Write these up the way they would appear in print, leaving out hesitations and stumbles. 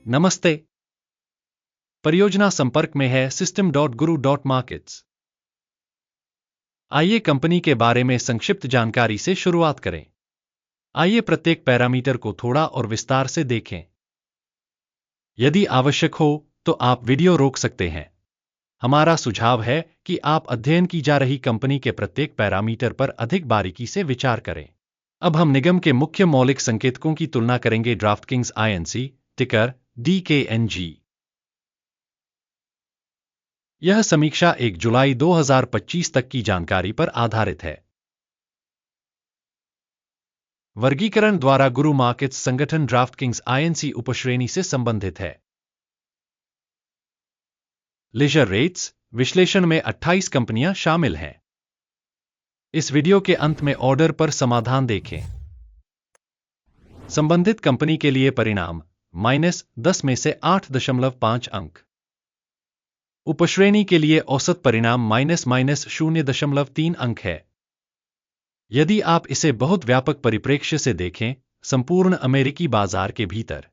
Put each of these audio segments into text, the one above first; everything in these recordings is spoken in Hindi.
नमस्ते। परियोजना संपर्क में है system.guru.markets। आइए कंपनी के बारे में संक्षिप्त जानकारी से शुरुआत करें। आइए प्रत्येक पैरामीटर को थोड़ा और विस्तार से देखें। यदि आवश्यक हो तो आप वीडियो रोक सकते हैं। हमारा सुझाव है कि आप अध्ययन की जा रही कंपनी के प्रत्येक पैरामीटर पर अधिक बारीकी से विचार करें। अब हम निगम के मुख्य मौलिक संकेतकों की तुलना करेंगे। ड्राफ्टकिंग्स INC, टिकर DKNG। यह समीक्षा 1 जुलाई 2025 तक की जानकारी पर आधारित है। वर्गीकरण द्वारा गुरु मार्केट्स संगठन ड्राफ्टकिंग्स INC उपश्रेणी से संबंधित है। लेजर रेट्स विश्लेषण में 28 कंपनियां शामिल हैं। इस वीडियो के अंत में ऑर्डर पर समाधान देखें। संबंधित कंपनी के लिए परिणाम -10 में से 8.5 अंक। उपश्रेणी के लिए औसत परिणाम -0.3 अंक है। यदि आप इसे बहुत व्यापक परिप्रेक्ष्य से देखें, संपूर्ण अमेरिकी बाजार के भीतर,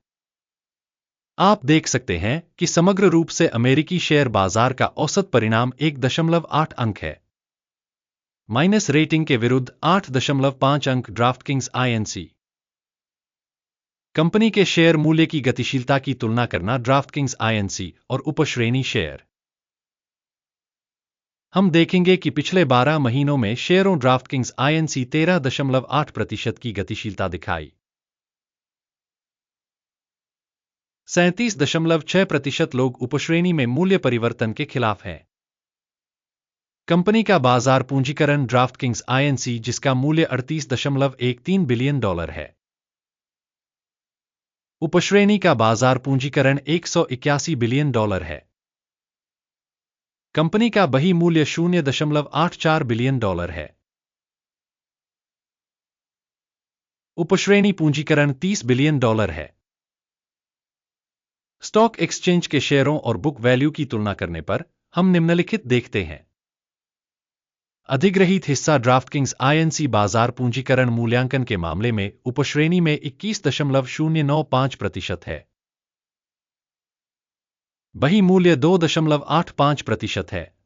आप देख सकते हैं कि समग्र रूप से अमेरिकी शेयर बाजार का औसत परिणाम 1.8 अंक है। माइनस रेटिंग के विरुद्ध 8.5 अंक। ड्राफ्टकिंग्स INC कंपनी के शेयर मूल्य की गतिशीलता की तुलना करना। ड्राफ्टकिंग्स INC और उपश्रेणी शेयर। हम देखेंगे कि पिछले 12 महीनों में शेयरों ड्राफ्टकिंग्स INC 13.8% की गतिशीलता दिखाई। 37.6% लोग उपश्रेणी में मूल्य परिवर्तन के खिलाफ हैं। कंपनी का बाजार पूंजीकरण ड्राफ्टकिंग्स INC जिसका मूल्य $38.13 बिलियन है। उपश्रेणी का बाजार पूंजीकरण $181 बिलियन है। कंपनी का बही मूल्य $0.84 बिलियन है। उपश्रेणी पूंजीकरण $30 बिलियन है। स्टॉक एक्सचेंज के शेयरों और बुक वैल्यू की तुलना करने पर हम निम्नलिखित देखते हैं। अधिग्रहित हिस्सा ड्राफ्टकिंग्स INC बाजार पूंजीकरण मूल्यांकन के मामले में उपश्रेणी में 21.095% है। बही मूल्य 2.85% है।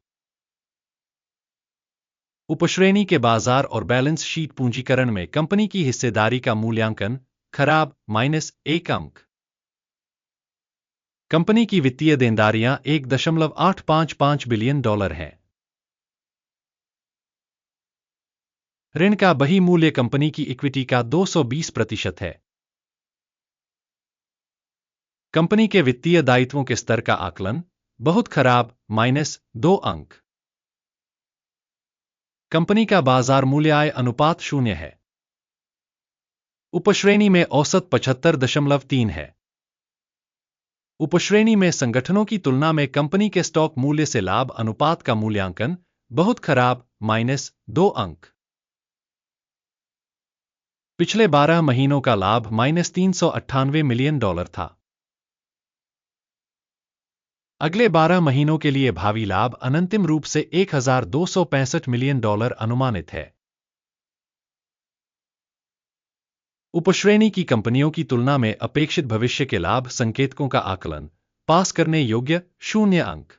उपश्रेणी के बाजार और बैलेंस शीट पूंजीकरण में कंपनी की हिस्सेदारी का मूल्यांकन खराब -1 अंक। कंपनी की वित्तीय देनदारियां $1.855 बिलियन हैं। ऋण का बही मूल्य कंपनी की इक्विटी का 220% है। कंपनी के वित्तीय दायित्वों के स्तर का आकलन बहुत खराब -2 अंक। कंपनी का बाजार मूल्य आय अनुपात 0 है। उपश्रेणी में औसत 75.3 है। उपश्रेणी में संगठनों की तुलना में कंपनी के स्टॉक मूल्य से लाभ अनुपात का मूल्यांकन बहुत खराब -2 अंक। पिछले 12 महीनों का लाभ $398 मिलियन था। अगले 12 महीनों के लिए भावी लाभ अनंतिम रूप से $1,265 मिलियन अनुमानित है। उपश्रेणी की कंपनियों की तुलना में अपेक्षित भविष्य के लाभ संकेतकों का आकलन पास करने योग्य 0 अंक।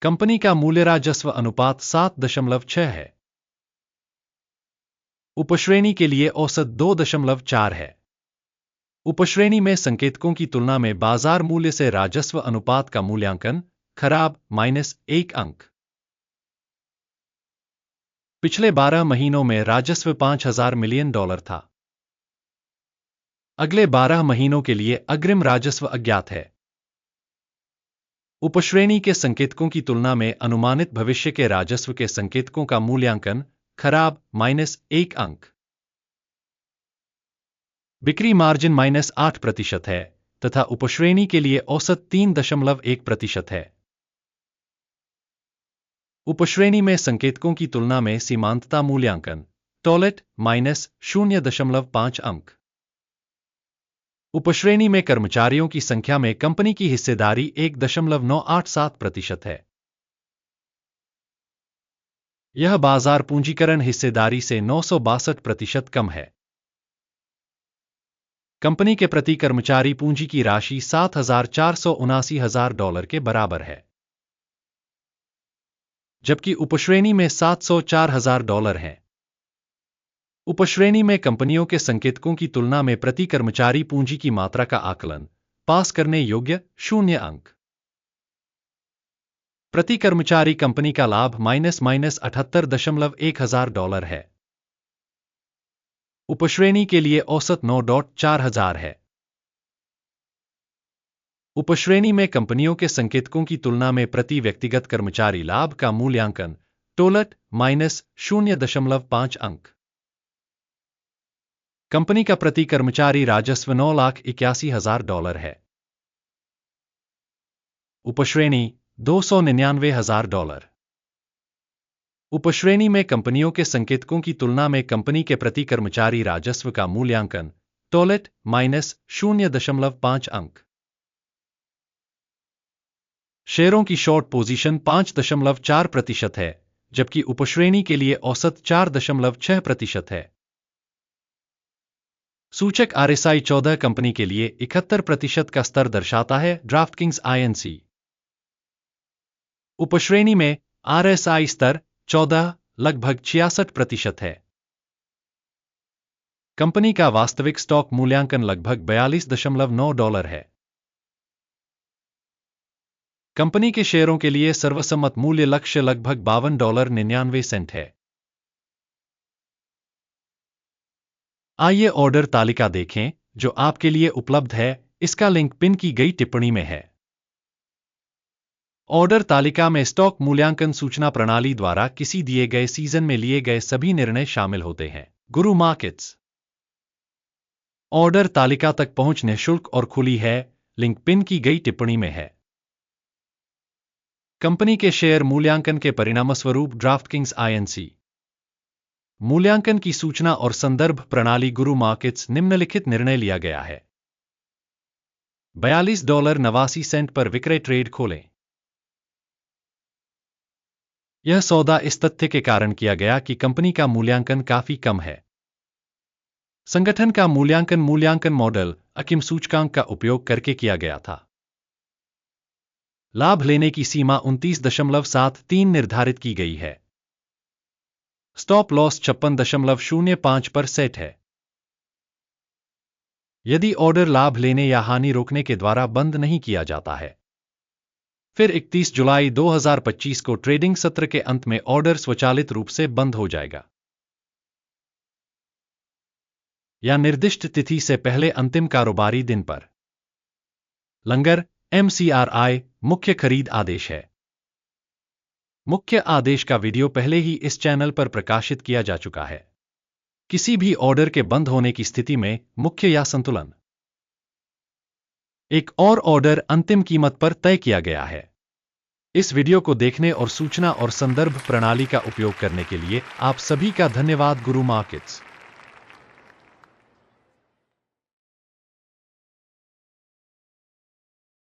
कंपनी का मूल्य राजस्व अनुपात 7.6 है। उपश्रेणी के लिए औसत 2.4 है। उपश्रेणी में संकेतकों की तुलना में बाजार मूल्य से राजस्व अनुपात का मूल्यांकन खराब -1 अंक। पिछले 12 महीनों में राजस्व $5,000 मिलियन था। अगले 12 महीनों के लिए अग्रिम राजस्व अज्ञात है। उपश्रेणी के संकेतकों की तुलना में अनुमानित भविष्य के राजस्व के संकेतकों का मूल्यांकन खराब -1 अंक। बिक्री मार्जिन -8% है तथा उपश्रेणी के लिए औसत 3.1% है। उपश्रेणी में संकेतकों की तुलना में सीमांतता मूल्यांकन टॉलेट -0.5 अंक। उपश्रेणी में कर्मचारियों की संख्या में कंपनी की हिस्सेदारी 1.987% है। यह बाजार पूंजीकरण हिस्सेदारी से 962% कम है। कंपनी के प्रति कर्मचारी पूंजी की राशि $7,479,000 के बराबर है, जबकि उपश्रेणी में $704,000 है। उपश्रेणी में कंपनियों के संकेतकों की तुलना में प्रति कर्मचारी पूंजी की मात्रा का आकलन पास करने योग्य 0 अंक। प्रति कर्मचारी कंपनी का लाभ $-78,100 है। उपश्रेणी के लिए औसत 9,400 है। उपश्रेणी में कंपनियों के संकेतकों की तुलना में प्रति व्यक्तिगत कर्मचारी लाभ का मूल्यांकन टोलट -0.5 अंक। कंपनी का प्रति कर्मचारी राजस्व $9,81,000 है। उपश्रेणी $299,000। उपश्रेणी में कंपनियों के संकेतकों की तुलना में कंपनी के प्रति कर्मचारी राजस्व का मूल्यांकन टोलट -0.5 अंक। शेयरों की शॉर्ट पोजीशन 5.4% है, जबकि उपश्रेणी के लिए औसत 4.6% है। सूचक RSI 14 कंपनी के लिए 71% का स्तर दर्शाता है। ड्राफ्टकिंग्स INC। उपश्रेणी में RSI स्तर 14 लगभग 66% है। कंपनी का वास्तविक स्टॉक मूल्यांकन लगभग $42.9 है। कंपनी के शेयरों के लिए सर्वसम्मत मूल्य लक्ष्य लगभग $52.99 है। आइए ऑर्डर तालिका देखें जो आपके लिए उपलब्ध है। इसका लिंक पिन की गई टिप्पणी में है। ऑर्डर तालिका में स्टॉक मूल्यांकन सूचना प्रणाली द्वारा किसी दिए गए सीजन में लिए गए सभी निर्णय शामिल होते हैं। गुरु मार्केट्स ऑर्डर तालिका तक पहुंच निःशुल्क और खुली है। लिंक पिन की गई टिप्पणी में है। कंपनी के शेयर मूल्यांकन के परिणामस्वरूप ड्राफ्टकिंग्स INC मूल्यांकन की सूचना और संदर्भ प्रणाली गुरु मार्केट्स निम्नलिखित निर्णय लिया गया है। $42.89 पर विक्रय ट्रेड खोलें। यह सौदा इस तथ्य के कारण किया गया कि कंपनी का मूल्यांकन काफी कम है। संगठन का मूल्यांकन मॉडल अकिम सूचकांक का उपयोग करके किया गया था। लाभ लेने की सीमा 29.73 निर्धारित की गई है। स्टॉप लॉस 56.05 पर सेट है। यदि ऑर्डर लाभ लेने या हानि रोकने के द्वारा बंद नहीं किया जाता है, फिर 31 जुलाई 2025 को ट्रेडिंग सत्र के अंत में ऑर्डर स्वचालित रूप से बंद हो जाएगा या निर्दिष्ट तिथि से पहले अंतिम कारोबारी दिन पर। लंगर MCRI मुख्य खरीद आदेश है। मुख्य आदेश का वीडियो पहले ही इस चैनल पर प्रकाशित किया जा चुका है। किसी भी ऑर्डर के बंद होने की स्थिति में मुख्य या संतुलन एक और ऑर्डर अंतिम कीमत पर तय किया गया है। इस वीडियो को देखने और सूचना और संदर्भ प्रणाली का उपयोग करने के लिए आप सभी का धन्यवाद। गुरु मार्केट्स।